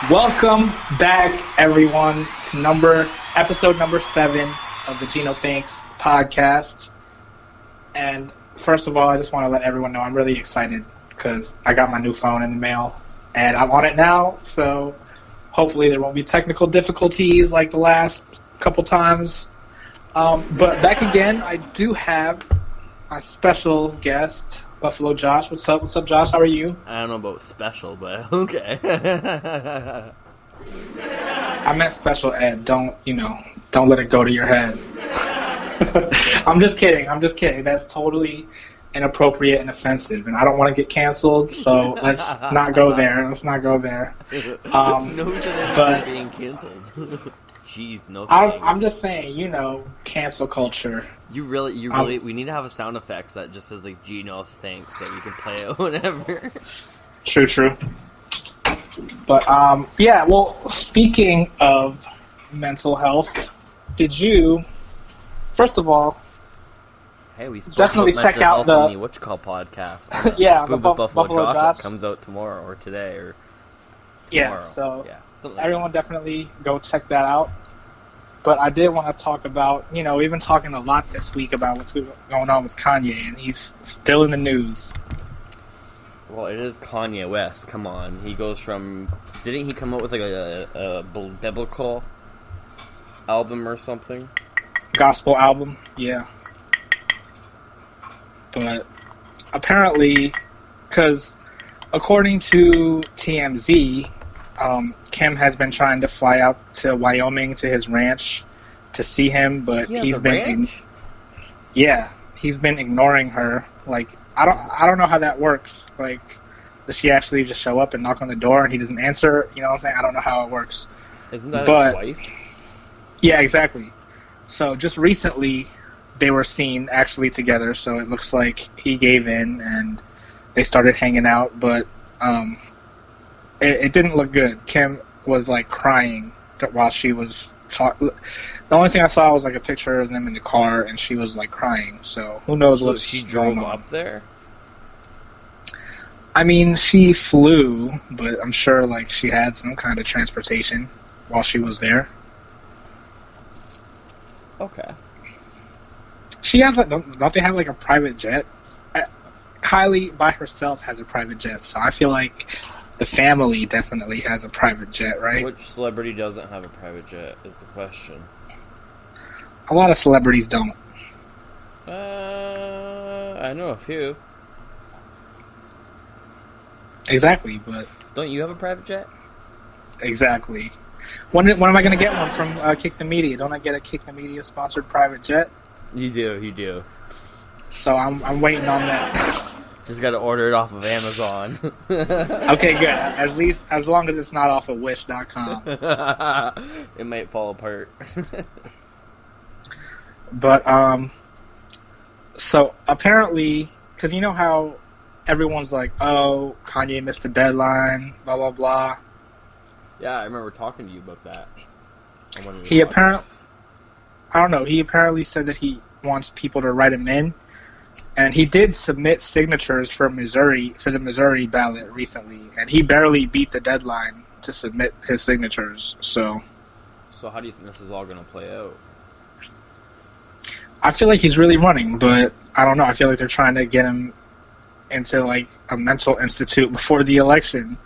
Welcome back, everyone, to episode number 7 of the Gino Thinks podcast. And first of all, I just want to let everyone know I'm really excited because I got my new phone in the mail, and I'm on it now, so hopefully there won't be technical difficulties like the last couple times. But back again, I do have my special guest, Buffalo Josh. What's up? What's up, Josh? How are you? I don't know about special, but okay. I meant special ed. Don't let it go to your head. I'm just kidding. That's totally inappropriate and offensive, and I don't want to get canceled, so let's not go there. No but being canceled. Jeez, no thanks. I'm just saying, cancel culture. You really, we need to have a sound effects that just says, like, Gino thinks, so we can play it whenever. True. But, yeah, well, speaking of mental health, first of all, hey, we spoke definitely about check out the podcast. Yeah, the Buffalo Josh Josh that comes out tomorrow or today or tomorrow. So everyone definitely go check that out. But I did want to talk about, we've been talking a lot this week about what's going on with Kanye, and he's still in the news. Well, it is Kanye West. Come on, he goes from. Didn't he come out with like a biblical album or something? Gospel album, yeah. But apparently, because according to TMZ, Kim has been trying to fly out to Wyoming to his ranch to see him, but he's been ignoring her. Like, I don't know how that works. Like, does she actually just show up and knock on the door and he doesn't answer? You know what I'm saying? I don't know how it works. Isn't that his wife? Yeah, exactly. So just recently they were seen actually together, so it looks like he gave in and they started hanging out, but it didn't look good. Kim was like crying while she was talking. The only thing I saw was like a picture of them in the car, and she was like crying. So who knows what she drove up there? I mean, she flew, but I'm sure like she had some kind of transportation while she was there. Okay. She has like don't they have like a private jet? Kylie by herself has a private jet, so I feel like the family definitely has a private jet, right? Which celebrity doesn't have a private jet is the question. A lot of celebrities don't. I know a few. Exactly, but... Don't you have a private jet? Exactly. When am I going to get one from Kick the Media? Don't I get a Kick the Media sponsored private jet? You do. So I'm waiting on that. Just got to order it off of Amazon. Okay, good. As long as it's not off of Wish.com. It might fall apart. But, so apparently, because you know how everyone's like, oh, Kanye missed the deadline, blah, blah, blah. Yeah, I remember talking to you about that. He apparently said that he wants people to write him in. And he did submit signatures for the Missouri ballot recently, and he barely beat the deadline to submit his signatures. So how do you think this is all going to play out? I feel like he's really running, but I don't know. I feel like they're trying to get him into like a mental institute before the election.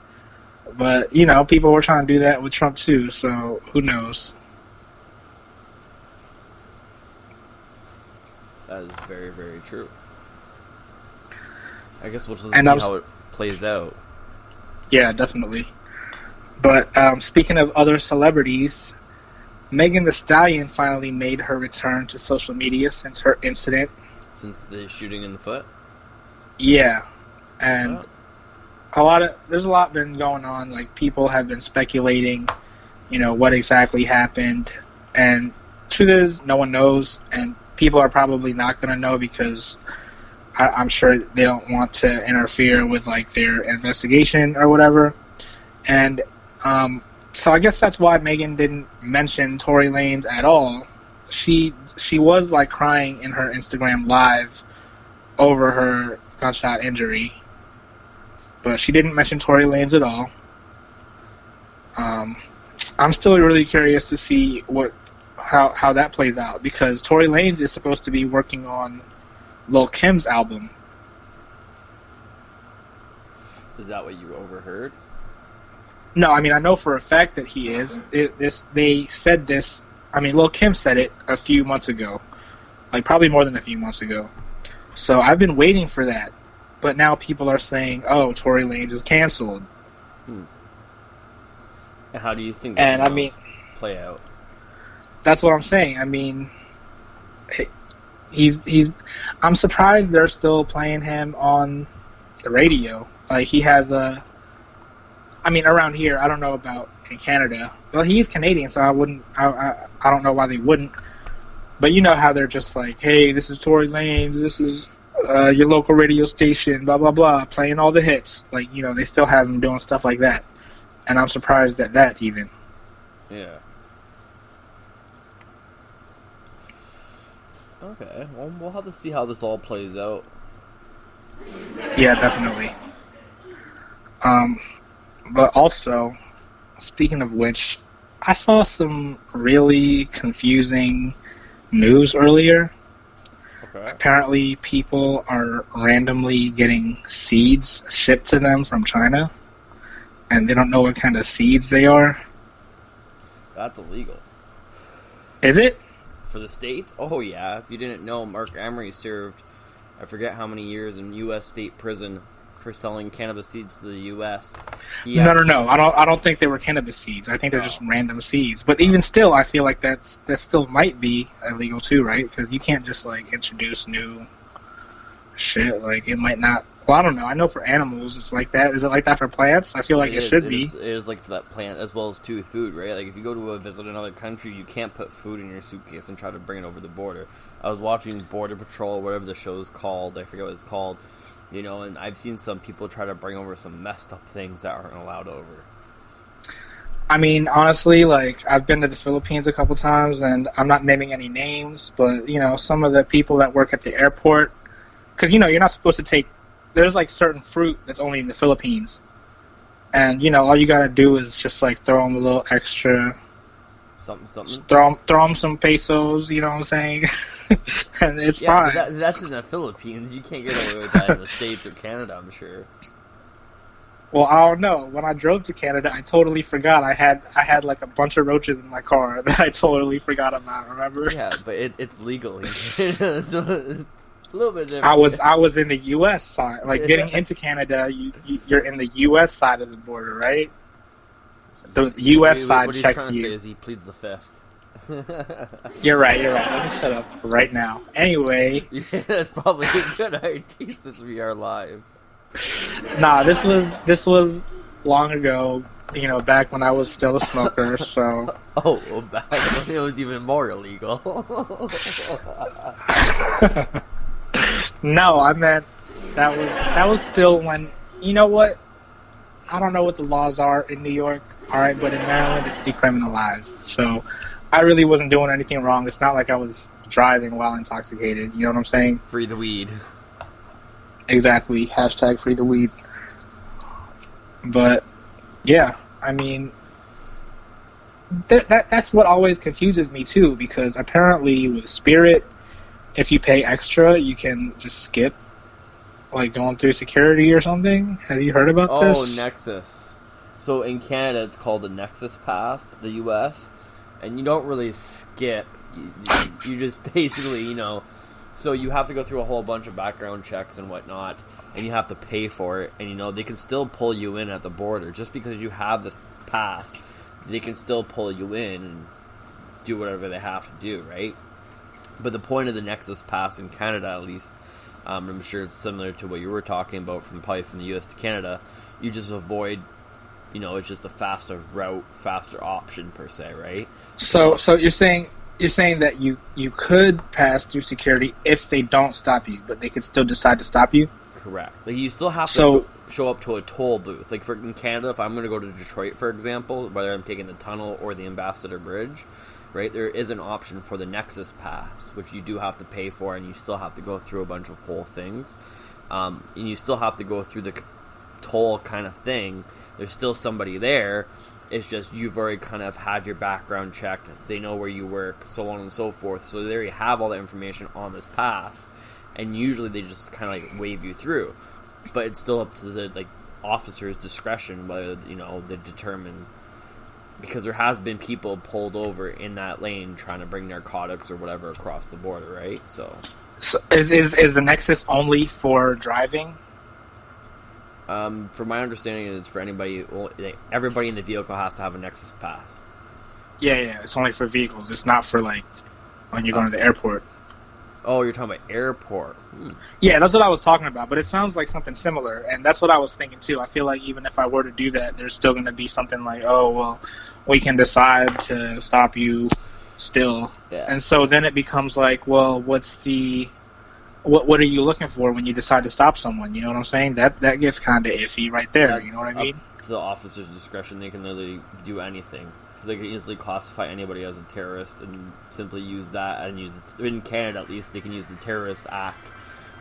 But people were trying to do that with Trump too. So who knows? That is very, very true. I guess we'll just see how it plays out. Yeah, definitely. But speaking of other celebrities, Megan Thee Stallion finally made her return to social media since her incident. Since the shooting in the foot? Yeah. And there's a lot been going on. Like, people have been speculating, what exactly happened. And truth is, no one knows. And people are probably not going to know because I'm sure they don't want to interfere with like their investigation or whatever. And so I guess that's why Megan didn't mention Tory Lanez at all. She was like crying in her Instagram live over her gunshot injury, but she didn't mention Tory Lanez at all. I'm still really curious to see how that plays out, because Tory Lanez is supposed to be working on Lil Kim's album. Is that what you overheard? No, I mean, I know for a fact that he is. They said this. I mean, Lil Kim said it a few months ago, like probably more than a few months ago. So I've been waiting for that, but now people are saying, "Oh, Tory Lanez is canceled." And how do you think play out? That's what I'm saying. I mean, he's. I'm surprised they're still playing him on the radio. Like, he has a. I mean, around here, I don't know about in Canada. Well, he's Canadian, so I wouldn't. I don't know why they wouldn't. But you know how they're just like, "Hey, this is Tory Lanez. This is your local radio station. Blah blah blah, playing all the hits." Like, you know, they still have him doing stuff like that, and I'm surprised at that even. Yeah. Okay. Well, we'll have to see how this all plays out. Yeah, definitely. But also, speaking of which, I saw some really confusing news earlier. Okay. Apparently, people are randomly getting seeds shipped to them from China, and they don't know what kind of seeds they are. That's illegal. Is it? For the States? Oh, yeah. If you didn't know, Mark Emery served, I forget how many years in U.S. state prison for selling cannabis seeds to the U.S. No. I don't think they were cannabis seeds. I think they're just random seeds. But even still, I feel like that still might be illegal too, right? Because you can't just like introduce new shit. Like, it might not. Well, I don't know. I know for animals it's like that. Is it like that for plants? I feel like it should be. It is like for that plant as well as too food, right? Like, if you go to visit another country, you can't put food in your suitcase and try to bring it over the border. I was watching Border Patrol, whatever the show is called. I forget what it's called. You know, and I've seen some people try to bring over some messed up things that aren't allowed over. I mean, honestly, like, I've been to the Philippines a couple times, and I'm not naming any names, but, you know, some of the people that work at the airport, because, you know, you're not supposed to take, there's, like, certain fruit that's only in the Philippines. And, you know, all you gotta do is just, like, throw them a little extra. Something? Throw them some pesos, you know what I'm saying? And it's fine. But that's in the Philippines. You can't get away with that in the States or Canada, I'm sure. Well, I don't know. When I drove to Canada, I totally forgot. I had like a bunch of roaches in my car that I totally forgot about. Remember? Yeah, but it's legal in Canada, so it's a little bit different. I was in the U.S. side. Like, getting into Canada, you're in the U.S. side of the border, right? The U.S. side checks you. What he's trying to say is he pleads the fifth. You're right. Let me shut up right now. Anyway. Yeah, that's probably a good idea since we are live. Nah, this was long ago, you know, back when I was still a smoker, so... Oh, well, back when it was even more illegal. No, I meant that was still when... You know what? I don't know what the laws are in New York, alright, but in Maryland it's decriminalized, so I really wasn't doing anything wrong. It's not like I was driving while intoxicated, you know what I'm saying? Free the weed. Exactly. # free the weed. But, yeah, I mean, that's what always confuses me, too, because apparently with Spirit, if you pay extra, you can just skip, like, going through security or something. Have you heard about this? Oh, Nexus. So in Canada, it's called a Nexus Pass to the U.S., and you don't really skip. You just basically, you know... So you have to go through a whole bunch of background checks and whatnot, and you have to pay for it. And, you know, they can still pull you in at the border. Just because you have this pass, they can still pull you in and do whatever they have to do, right? But the point of the Nexus Pass in Canada, at least, I'm sure it's similar to what you were talking about from the U.S. to Canada. You just avoid, you know, it's just a faster route, faster option per se, right? So you're saying that you could pass through security if they don't stop you, but they could still decide to stop you? Correct. Like, you still have to show up to a toll booth. Like, in Canada, if I'm going to go to Detroit, for example, whether I'm taking the tunnel or the Ambassador Bridge, right, there is an option for the Nexus Pass, which you do have to pay for, and you still have to go through a bunch of whole things. And you still have to go through the toll kind of thing. There's still somebody there, It's just you've already kind of had your background checked. They know where you work, so on and so forth. So they already have all the information on this pass, and usually they just kind of like wave you through. But it's still up to the like officer's discretion whether they determine, because there has been people pulled over in that lane trying to bring narcotics or whatever across the border, right? So is the Nexus only for driving? From my understanding, it's for anybody. Everybody in the vehicle has to have a Nexus pass. Yeah, it's only for vehicles. It's not for like when you're going to the airport. Oh, you're talking about airport. Yeah, that's what I was talking about. But it sounds like something similar, and that's what I was thinking too. I feel like even if I were to do that, there's still going to be something like, oh well, we can decide to stop you still. Yeah. And so then it becomes like, well, what are you looking for when you decide to stop someone? You know what I'm saying? That gets kind of iffy right there. That's you know what I mean? Up to the officer's discretion. They can literally do anything. They can easily classify anybody as a terrorist and simply use that, and in Canada at least, they can use the Terrorist Act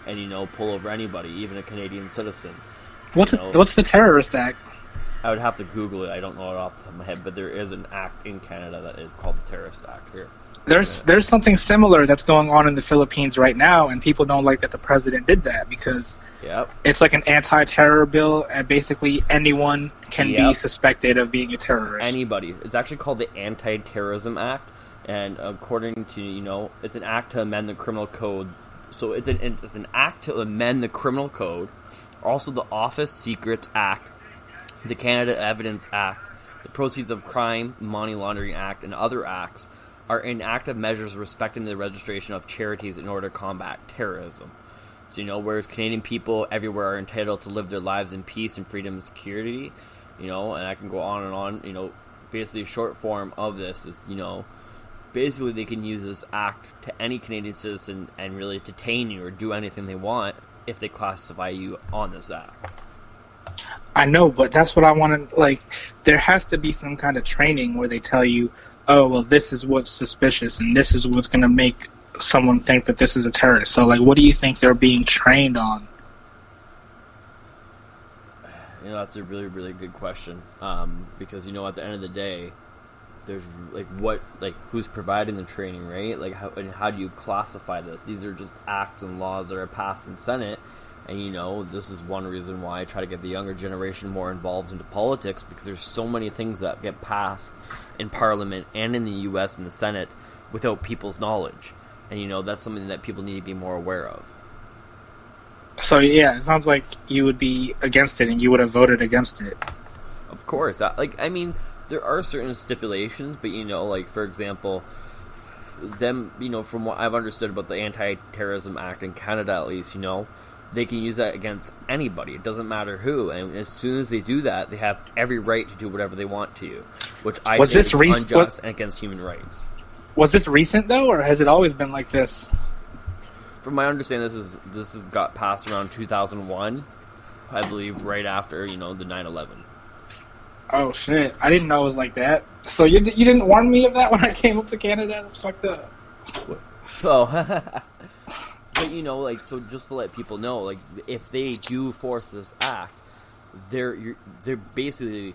and pull over anybody, even a Canadian citizen. What's the Terrorist Act? I would have to Google it. I don't know it off the top of my head, but there is an act in Canada that is called the Terrorist Act here. There's something similar that's going on in the Philippines right now, and people don't like that the president did that because it's like an anti-terror bill, and basically anyone can be suspected of being a terrorist. Anybody. It's actually called the Anti-Terrorism Act, and according to, it's an act to amend the criminal code. So it's an act to amend the criminal code, also the Office Secrets Act, the Canada Evidence Act, the Proceeds of Crime, Money Laundering Act, and other acts are inactive measures respecting the registration of charities in order to combat terrorism. So, whereas Canadian people everywhere are entitled to live their lives in peace and freedom and security, and I can go on and on, basically a short form of this is, basically they can use this act to any Canadian citizen and really detain you or do anything they want if they classify you on this act. I know, but that's what I want to, there has to be some kind of training where they tell you, oh, well, this is what's suspicious, and this is what's going to make someone think that this is a terrorist. So, what do you think they're being trained on? That's a really, really good question. Because, at the end of the day, there's, who's providing the training, right? How do you classify this? These are just acts and laws that are passed in Senate, and, this is one reason why I try to get the younger generation more involved into politics, because there's so many things that get passed in Parliament and in the U.S. and the Senate without people's knowledge. And, that's something that people need to be more aware of. So, yeah, it sounds like you would be against it and you would have voted against it. Of course. There are certain stipulations, but, for example, from what I've understood about the Anti-Terrorism Act in Canada, at least, they can use that against anybody. It doesn't matter who. And as soon as they do that, they have every right to do whatever they want to you, which I think is unjust and against human rights. Was this recent, though, or has it always been like this? From my understanding, this has got passed around 2001, I believe, right after, the 9/11. Oh, shit. I didn't know it was like that. So you didn't warn me of that when I came up to Canada? That's fucked up. Oh, But, so just to let people know, if they do force this act, they're basically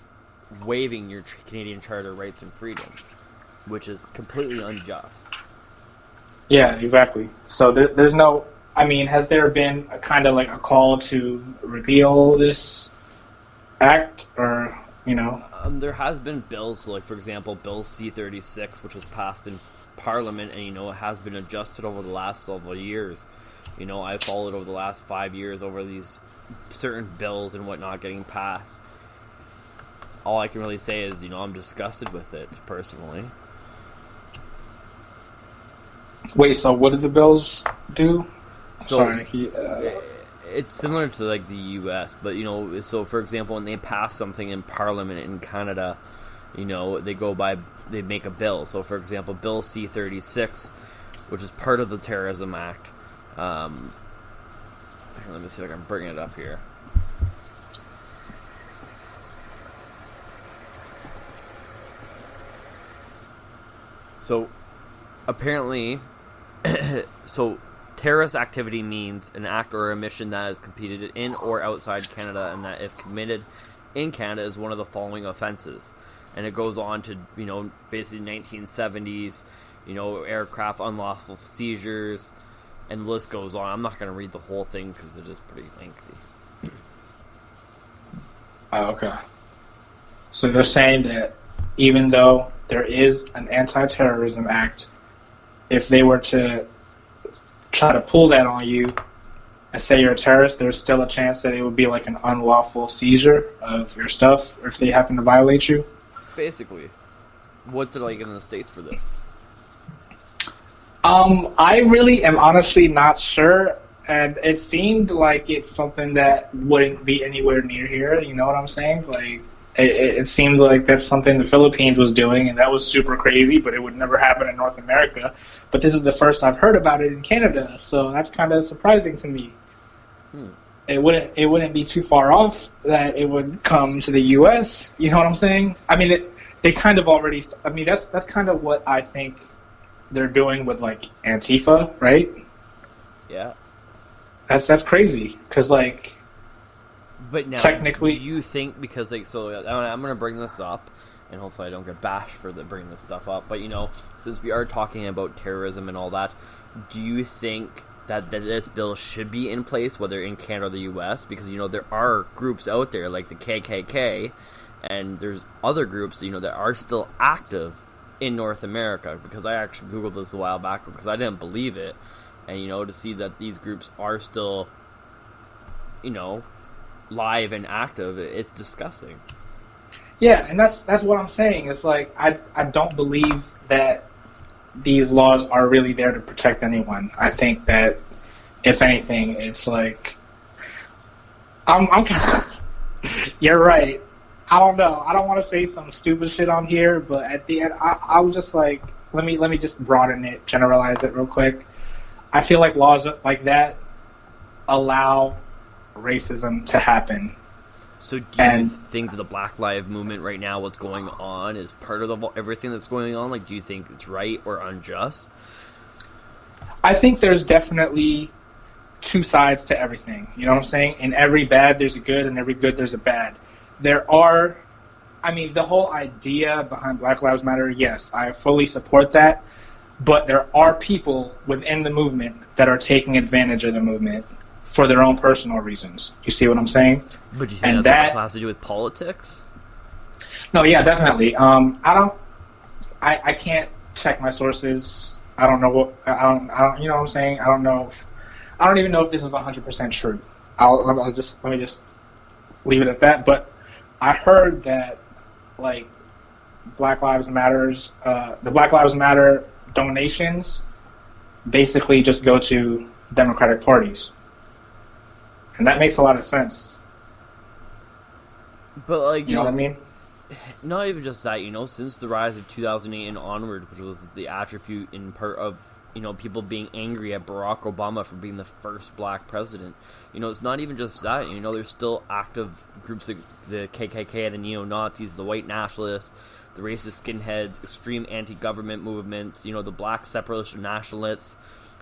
waiving your Canadian Charter rights and freedoms, which is completely unjust. Yeah, exactly. So there's no... has there been a kind of a call to repeal this act, or, There has been bills, so for example, Bill C-36, which was passed in Parliament, and, it has been adjusted over the last several years. I followed over the last 5 years over these certain bills and whatnot getting passed. All I can really say is, I'm disgusted with it, personally. Wait, so what do the bills do? Sorry. It's similar to, the U.S., but, so, for example, when they pass something in Parliament in Canada, they make a bill. So, for example, Bill C-36, which is part of the Terrorism Act, let me see if I can bring it up here. So, apparently, terrorist activity means an act or a mission that is committed in or outside Canada, and that if committed in Canada is one of the following offenses. and it goes on to, basically 1970s, aircraft unlawful seizures, and the list goes on. I'm not going to read the whole thing because it is pretty lengthy. Oh, okay. So they're saying that even though there is an anti-terrorism act, if they were to try to pull that on you and say you're a terrorist, there's still a chance that it would be like an unlawful seizure of your stuff, or if they happen to violate you? Basically. What's it like in the States for this? I really am honestly not sure, and it seemed like it's something that wouldn't be anywhere near here, you know what I'm saying? Like, it seemed like that's something the Philippines was doing, and that was super crazy, but it would never happen in North America. But this is the first I've heard about it in Canada, so that's kind of surprising to me. It wouldn't be too far off that it would come to the U.S. You know what I'm saying? I mean, they kind of already. I mean, that's kind of what I think they're doing with like Antifa, right? Yeah. That's crazy because like. But now, technically, do you think because like I'm going to bring this up, and hopefully I don't get bashed for bringing this stuff up. But since we are talking about terrorism and all that, do you think that this bill should be in place, whether in Canada or the U.S.? Because there are groups out there like the KKK, and there's other groups that are still active in North America. Because I actually googled this a while back because I didn't believe it, and to see that these groups are still, live and active, it's disgusting. Yeah, and that's what I'm saying. It's like I don't believe that these laws are really there to protect anyone. I think that if anything, it's like I'm kind of, you're right. I don't know. I don't want to say some stupid shit on here, but at the end, I was just like, let me just broaden it, generalize it real quick. I feel like laws like that allow racism to happen. So do you think that the Black Lives Movement right now, what's going on, is part of everything that's going on? Like, do you think it's right or unjust? I think there's definitely two sides to everything. You know what I'm saying? In every bad, there's a good, and every good, there's a bad. There are, the whole idea behind Black Lives Matter, yes, I fully support that. But there are people within the movement that are taking advantage of the movement for their own personal reasons. You see what I'm saying? But do you think that also has to do with politics? No, yeah, definitely. I can't check my sources. I don't know I don't, you know what I'm saying? I don't even know if this is 100% true. Let me just leave it at that. But I heard that, like, Black Lives Matters, the Black Lives Matter donations basically just go to Democratic parties. And that makes a lot of sense. But, like, you know what I mean? Not even just that, since the rise of 2008 and onward, which was the attribute in part of, people being angry at Barack Obama for being the first black president. It's not even just that. There's still active groups like the KKK, the neo-Nazis, the white nationalists, the racist skinheads, extreme anti-government movements, the black separatist nationalists,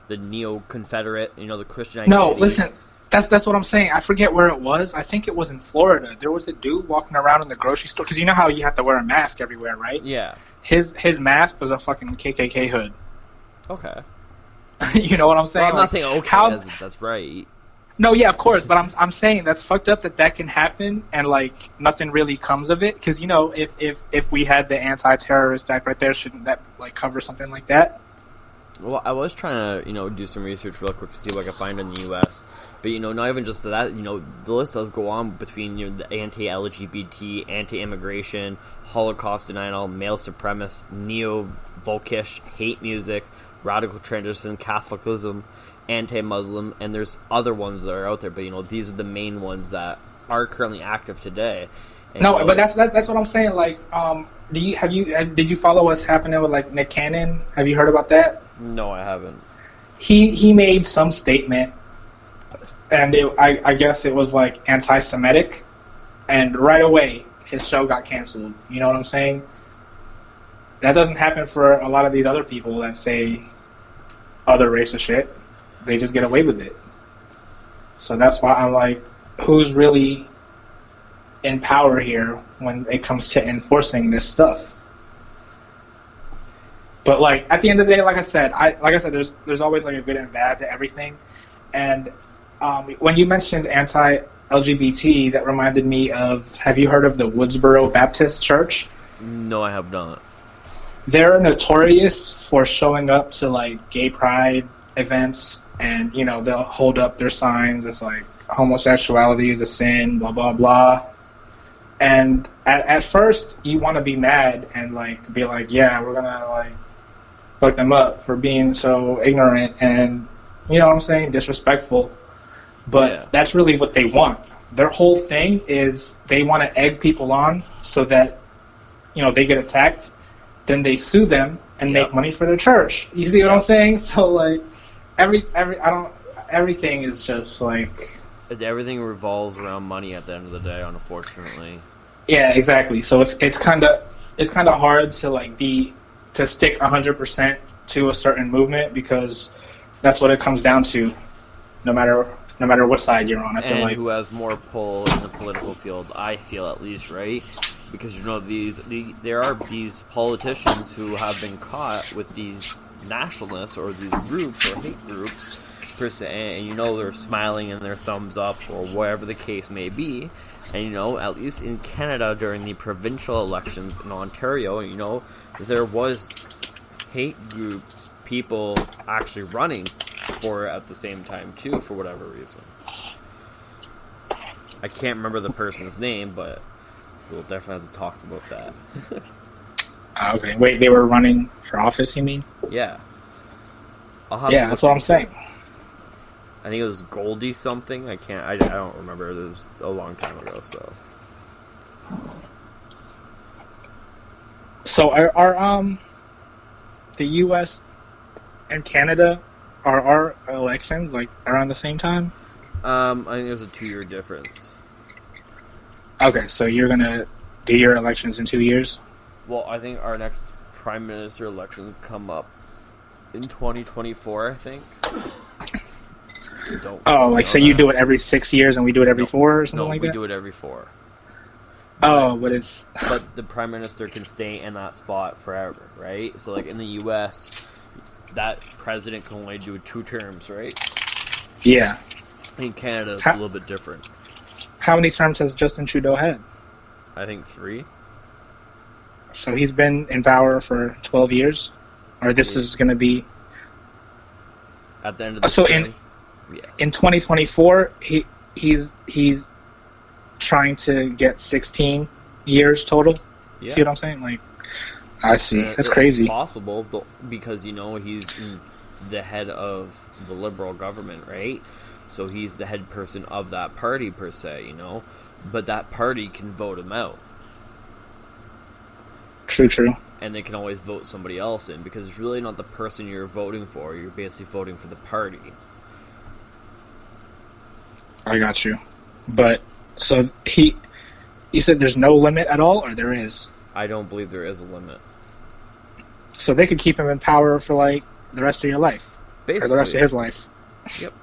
the neo-Confederate, the Christian identity. No, listen. That's what I'm saying. I forget where it was. I think it was in Florida. There was a dude walking around in the grocery store because you know how you have to wear a mask everywhere, right? Yeah. His mask was a fucking KKK hood. Okay. You know what I'm saying? Well, I'm not saying okay. That's right. No, yeah, of course, but I'm saying that's fucked up that can happen and like nothing really comes of it because if we had the anti-terrorist act right there, shouldn't that like cover something like that? Well, I was trying to, do some research real quick to see what I could find in the U.S. But, not even just that, the list does go on between, the anti-LGBT, anti-immigration, Holocaust denial, male supremacist, neo-Volkish, hate music, radical transition, Catholicism, anti-Muslim, and there's other ones that are out there. But, these are the main ones that are currently active today. And, no, but that's what I'm saying. Like, did you follow what's happening with like Nick Cannon? Have you heard about that? No, I haven't. He made some statement, and I guess it was like anti-Semitic, and right away his show got canceled. You know what I'm saying? That doesn't happen for a lot of these other people that say other racist shit. They just get away with it. So that's why I'm like, who's really in power here when it comes to enforcing this stuff. But like at the end of the day, like I said, there's always like a good and bad to everything. And when you mentioned anti-LGBT, that reminded me of, have you heard of the Woodsboro Baptist Church? No, I have not. They're notorious for showing up to like gay pride events, and you know they'll hold up their signs. It's like homosexuality is a sin, blah blah blah. And at first you want to be mad and like be like, yeah, we're gonna like fuck them up for being so ignorant and, you know what I'm saying, disrespectful. But that's really what they want. Their whole thing is they want to egg people on so that, you know, they get attacked, then they sue them and make money for their church. You see what I'm saying? So like everything is just like, everything revolves around money at the end of the day, unfortunately. Yeah, exactly. So it's kind of hard to like to stick 100% to a certain movement, because that's what it comes down to, no matter what side you're on. I feel like who has more pull in the political field, I feel, at least, right? Because you know there are these politicians who have been caught with these nationalists or these groups or hate groups per se, and you know they're smiling and their thumbs up or whatever the case may be. And, you know, at least in Canada during the provincial elections in Ontario, you know, there was hate group people actually running for it at the same time, too, for whatever reason. I can't remember the person's name, but we'll definitely have to talk about that. Okay. Wait, they were running for office, you mean? Yeah. Yeah, that's what I'm saying. I think it was Goldie something. I don't remember. It was a long time ago, so. So are the U.S. and Canada, are our elections like around the same time? I think there's a 2-year difference. Okay, so you're gonna do your elections in 2 years? Well, I think our next prime minister elections come up in 2024, I think. So you do it every 6 years and we do it every 4 or something like that? No, we do it every 4. But the prime minister can stay in that spot forever, right? So, like, in the U.S., that president can only do 2 terms, right? Yeah. In Canada, it's a little bit different. How many terms has Justin Trudeau had? I think 3. So he's been in power for 12 years? Or this is going to be... At the end of the term? Yes. In 2024, he's trying to get 16 years total. Yeah. See what I'm saying? Like, I see. That's crazy. It's possible because, you know, he's the head of the Liberal government, right? So he's the head person of that party per se, you know. But that party can vote him out. True. And they can always vote somebody else in, because it's really not the person you're voting for. You're basically voting for the party. I got you. But, so you said there's no limit at all, or there is? I don't believe there is a limit. So they could keep him in power for, like, the rest of your life? Basically. Or the rest of his life? Yep.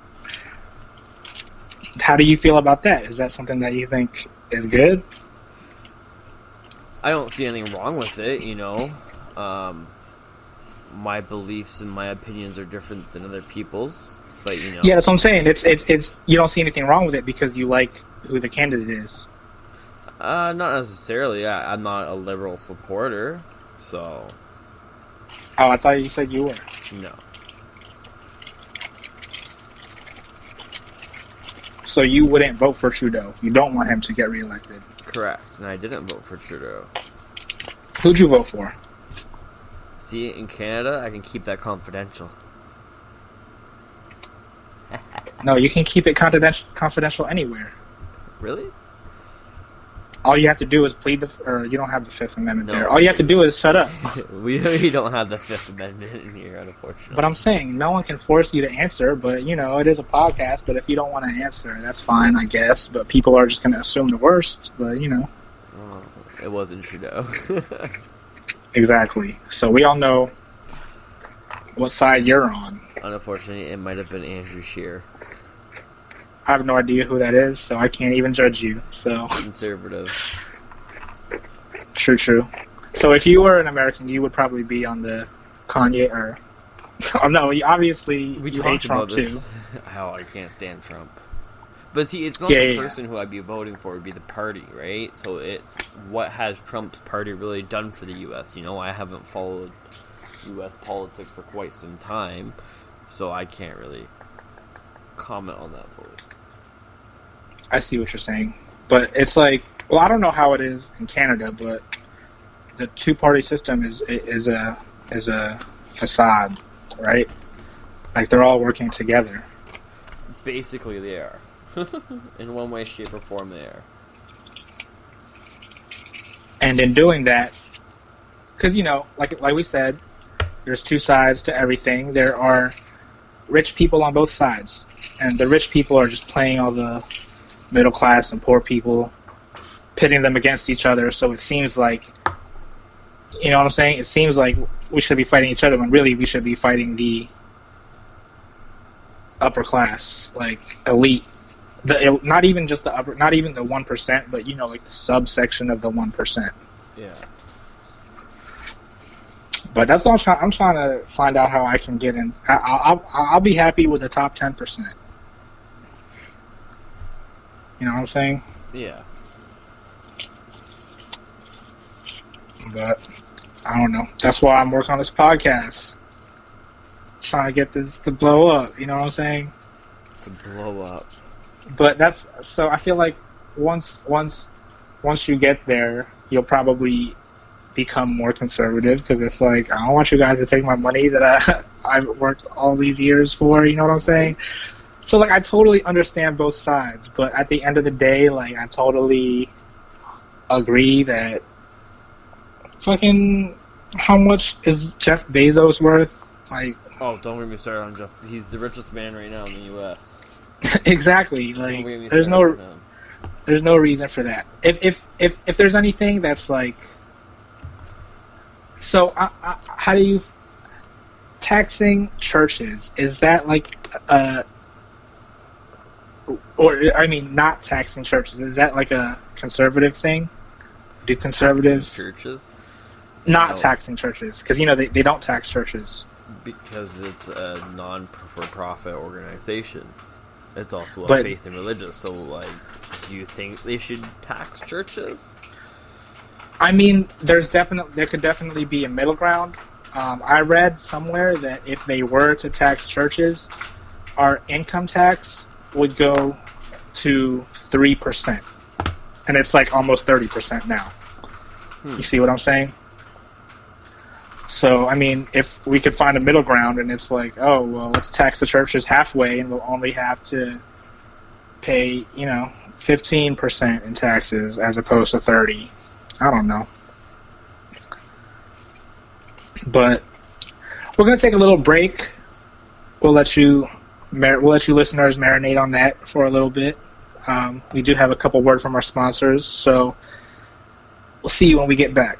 How do you feel about that? Is that something that you think is good? I don't see anything wrong with it, you know. My beliefs and my opinions are different than other people's. But, you know. Yeah, that's what I'm saying. It's you don't see anything wrong with it because you like who the candidate is. Not necessarily. I'm not a liberal supporter, so. Oh, I thought you said you were. No. So you wouldn't vote for Trudeau. You don't want him to get reelected. Correct, and I didn't vote for Trudeau. Who'd you vote for? See, in Canada, I can keep that confidential. No, you can keep it confidential anywhere. Really? All you have to do is plead or you don't have the Fifth Amendment there. All you have to do is shut up. We don't have the Fifth Amendment in here, unfortunately. But I'm saying, no one can force you to answer, but, you know, it is a podcast, but if you don't want to answer, that's fine, I guess. But people are just going to assume the worst, but, you know. Oh, it wasn't Trudeau. Exactly. So we all know what side you're on. Unfortunately, it might have been Andrew Scheer. I have no idea who that is, so I can't even judge you. So Conservative. True. So if you were an American, you would probably be on the Kanye or... Oh, no, obviously you hate Trump too. How I can't stand Trump. But see, it's not person who I'd be voting for, it'd be the party, right? So it's what has Trump's party really done for the U.S.? You know, I haven't followed U.S. politics for quite some time, so I can't really comment on that fully. I see what you're saying. But it's like, well, I don't know how it is in Canada, but the two-party system is a facade, right? Like, they're all working together. Basically, they are. In one way, shape, or form, they are. And in doing that, because, you know, like we said, there's two sides to everything. There are rich people on both sides. And the rich people are just playing all the middle class and poor people, pitting them against each other. So it seems like, you know what I'm saying? It seems like we should be fighting each other when really we should be fighting the upper class, like elite. Not even just the upper, not even the 1%, but, you know, like the subsection of the 1%. Yeah. But that's all I'm trying to find out how I can get in. I'll be happy with the top 10%. You know what I'm saying? Yeah. But I don't know. That's why I'm working on this podcast. Trying to get this to blow up. You know what I'm saying? To blow up. But that's so. I feel like once you get there, you'll probably become more conservative because it's like, I don't want you guys to take my money that I've worked all these years for. You know what I'm saying? So like, I totally understand both sides, but at the end of the day, like, I totally agree that fucking how much is Jeff Bezos worth? Like, oh, don't get me started on Jeff. He's the richest man right now in the U.S. Exactly. Like, there's no reason for that. If there's anything that's like, so how do you taxing churches? Is that like or I mean, not taxing churches? Is that like a conservative thing? Do conservatives churches not taxing churches? Because, you know, they don't tax churches because it's a non-for-profit organization. It's also but, faith and religious. So, like, do you think they should tax churches? I mean, there could definitely be a middle ground. I read somewhere that if they were to tax churches, our income tax would go to 3%, and it's like almost 30% now. You see what I'm saying? So, I mean, if we could find a middle ground and it's like, oh, well, let's tax the churches halfway and we'll only have to pay, you know, 15% in taxes as opposed to 30. I don't know. But we're going to take a little break. We'll let you listeners marinate on that for a little bit. We do have a couple words from our sponsors, so we'll see you when we get back.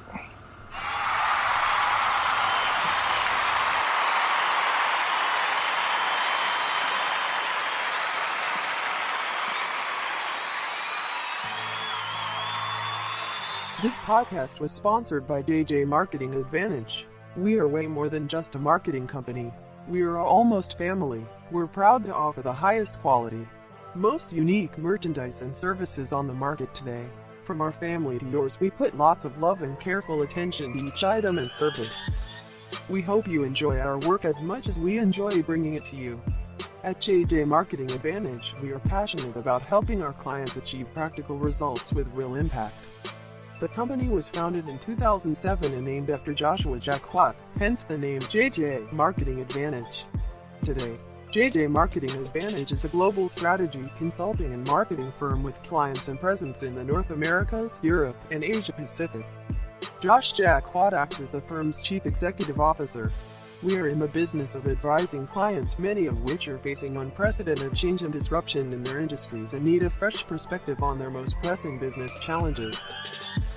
This podcast was sponsored by JJ Marketing Advantage. We are way more than just a marketing company. We are almost family. We're proud to offer the highest quality, most unique merchandise and services on the market today. From our family to yours, we put lots of love and careful attention to each item and service. We hope you enjoy our work as much as we enjoy bringing it to you. At JJ Marketing Advantage, we are passionate about helping our clients achieve practical results with real impact. The company was founded in 2007 and named after Joshua Jacquot, hence the name JJ Marketing Advantage. Today, JJ Marketing Advantage is a global strategy consulting and marketing firm with clients and presence in the North Americas, Europe, and Asia Pacific. Josh Jacquot acts as the firm's chief executive officer. We are in the business of advising clients, many of which are facing unprecedented change and disruption in their industries and need a fresh perspective on their most pressing business challenges.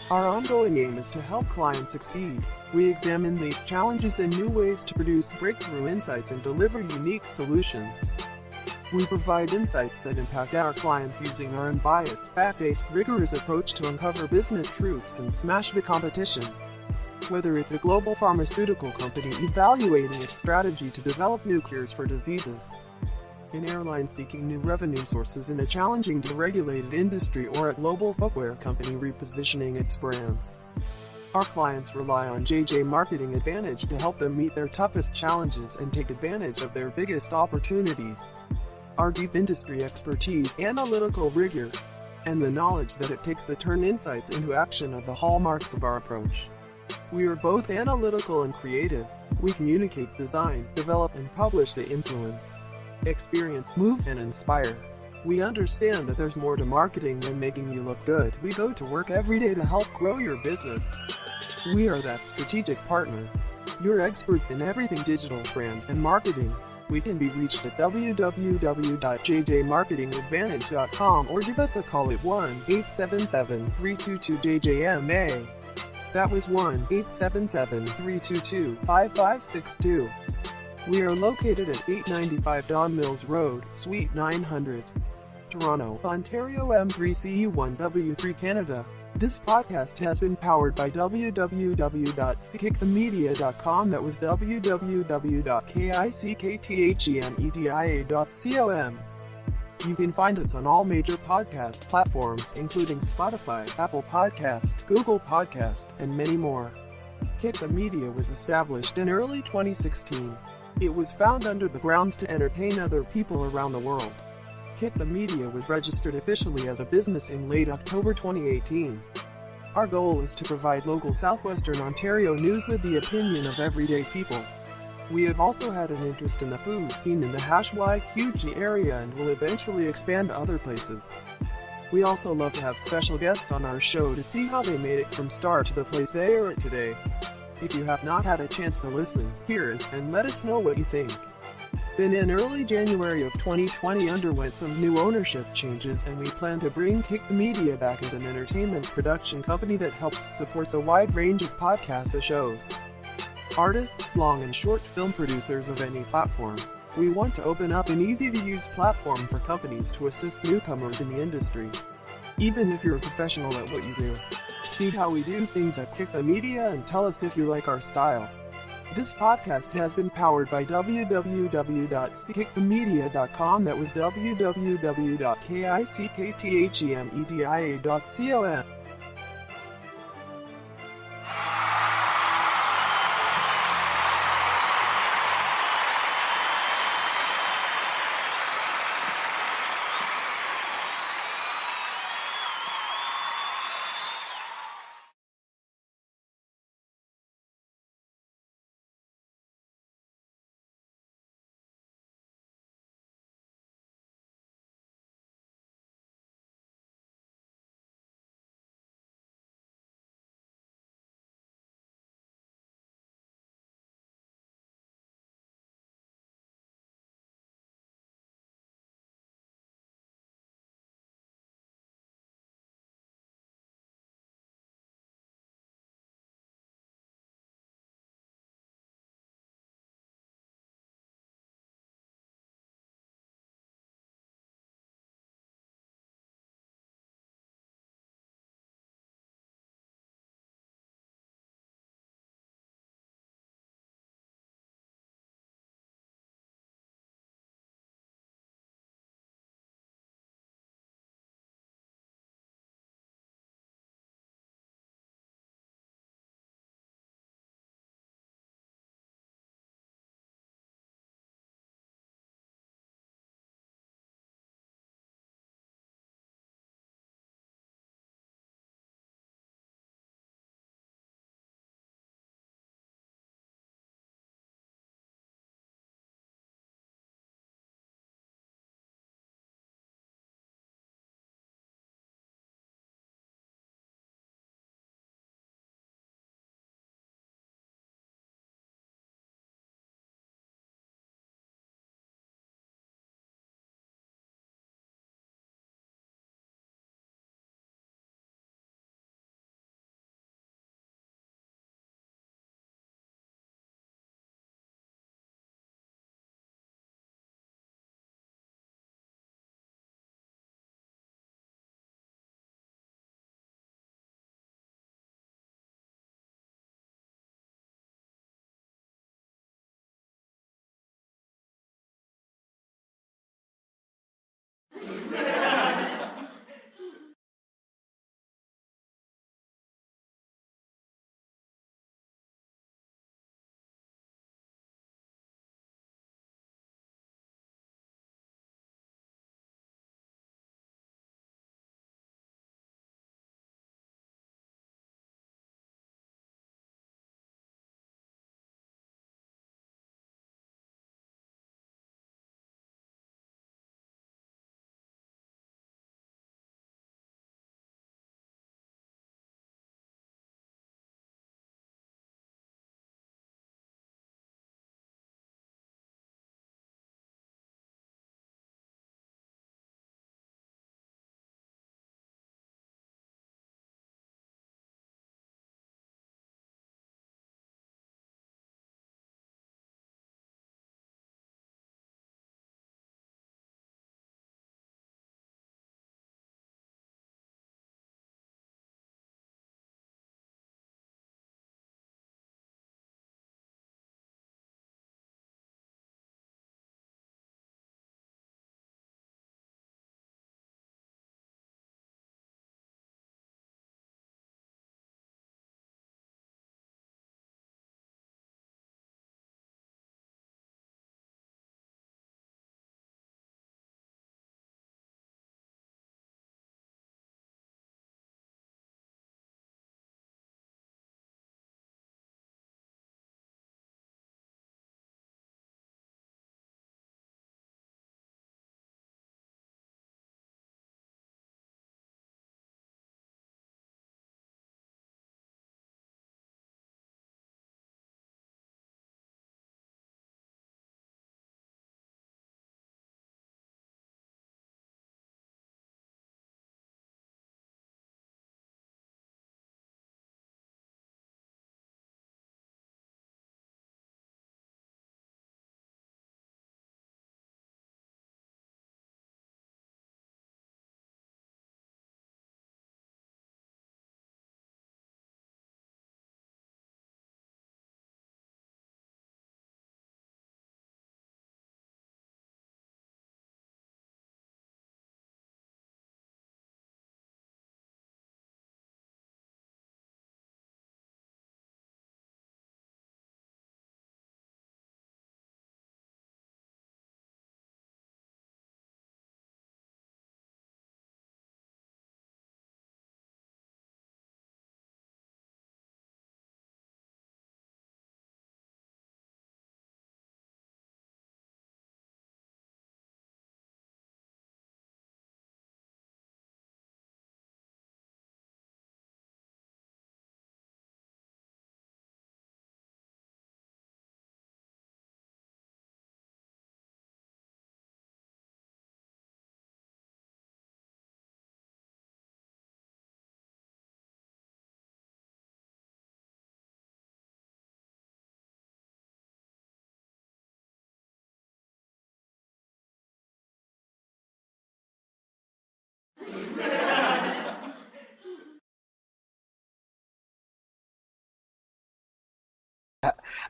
Our ongoing aim is to help clients succeed. We examine these challenges and new ways to produce breakthrough insights and deliver unique solutions. We provide insights that impact our clients using our unbiased, fact-based, rigorous approach to uncover business truths and smash the competition. Whether it's a global pharmaceutical company evaluating its strategy to develop new cures for diseases, an airline seeking new revenue sources in a challenging deregulated industry, or a global footwear company repositioning its brands, our clients rely on JJ Marketing Advantage to help them meet their toughest challenges and take advantage of their biggest opportunities. Our deep industry expertise, analytical rigor, and the knowledge that it takes to turn insights into action are the hallmarks of our approach. We are both analytical and creative. We communicate, design, develop, and publish to influence, experience, move, and inspire. We understand that there's more to marketing than making you look good. We go to work every day to help grow your business. We are that strategic partner. You're experts in everything digital, brand, and marketing. We can be reached at www.jjmarketingadvantage.com or give us a call at 1-877-322-JJMA. That was 1-877-322-5562. We are located at 895 Don Mills Road, Suite 900, Toronto, Ontario M3CE1W3 Canada. This podcast has been powered by www.kickthemedia.com. That was www.kickthemedia.com. You can find us on all major podcast platforms, including Spotify, Apple Podcast, Google Podcast, and many more. Kick the Media was established in early 2016. It was found under the grounds to entertain other people around the world. Kick the Media was registered officially as a business in late October 2018. Our goal is to provide local Southwestern Ontario news with the opinion of everyday people. We have also had an interest in the food scene in the #YQG area and will eventually expand to other places. We also love to have special guests on our show to see how they made it from start to the place they are at today. If you have not had a chance to listen, hear us, and let us know what you think. Then in early January of 2020 underwent some new ownership changes, and we plan to bring Kick the Media back as an entertainment production company that supports a wide range of podcast shows. Artists, long and short film producers of any platform. We want to open up an easy-to-use platform for companies to assist newcomers in the industry. Even if you're a professional at what you do. See how we do things at Kick the Media and tell us if you like our style. This podcast has been powered by www.kickthemedia.com. That was www.kickthemedia.com.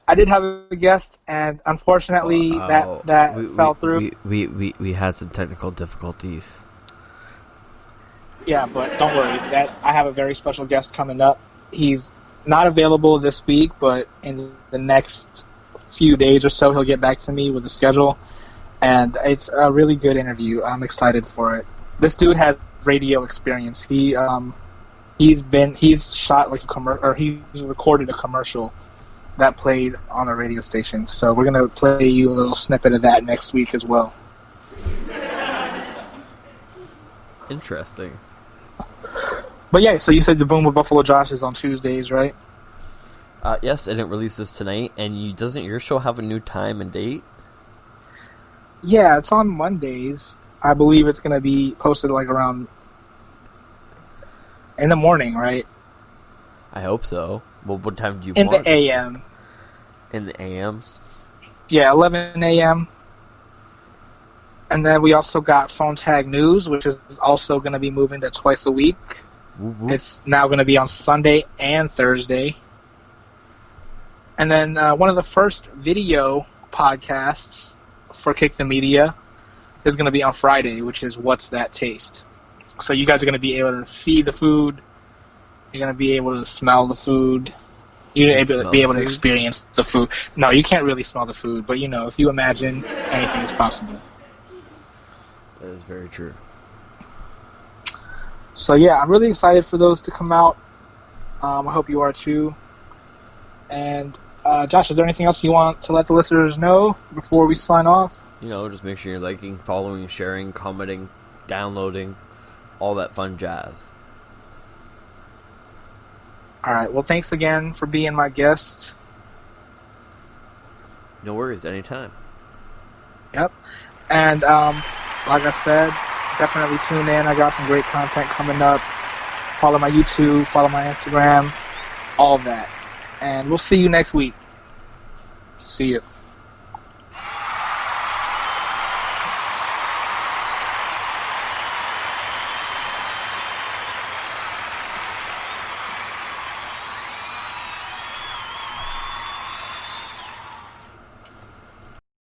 I did have a guest, and unfortunately, that fell through. We had some technical difficulties. Yeah, but don't worry. That I have a very special guest coming up. He's not available this week, but in the next few days or so, he'll get back to me with a schedule, and it's a really good interview. I'm excited for it. This dude has radio experience. He's shot like he's recorded a commercial that played on a radio station. So we're gonna play you a little snippet of that next week as well. Interesting. But yeah, so you said the Boom with Buffalo Josh is on Tuesdays, right? Yes, and it releases tonight. And doesn't your show have a new time and date? Yeah, it's on Mondays. I believe it's going to be posted like around in the morning, right? I hope so. Well, what time do you want? In the a.m. In the a.m.? Yeah, 11 a.m. And then we also got Phone Tag News, which is also going to be moving to twice a week. Woo-woo. It's now going to be on Sunday and Thursday. And then one of the first video podcasts for Kick the Media is going to be on Friday, which is What's That Taste? So you guys are going to be able to see the food. You're going to be able to smell the food. You're going to be able to experience the food. No, you can't really smell the food, but if you imagine, anything is possible. That is very true. So yeah, I'm really excited for those to come out. I hope you are too. And Josh, is there anything else you want to let the listeners know before we sign off? Just make sure you're liking, following, sharing, commenting, downloading, all that fun jazz. All right. Well, thanks again for being my guest. No worries, anytime. Yep. And like I said, definitely tune in. I got some great content coming up. Follow my YouTube, follow my Instagram, all of that. And we'll see you next week. See you.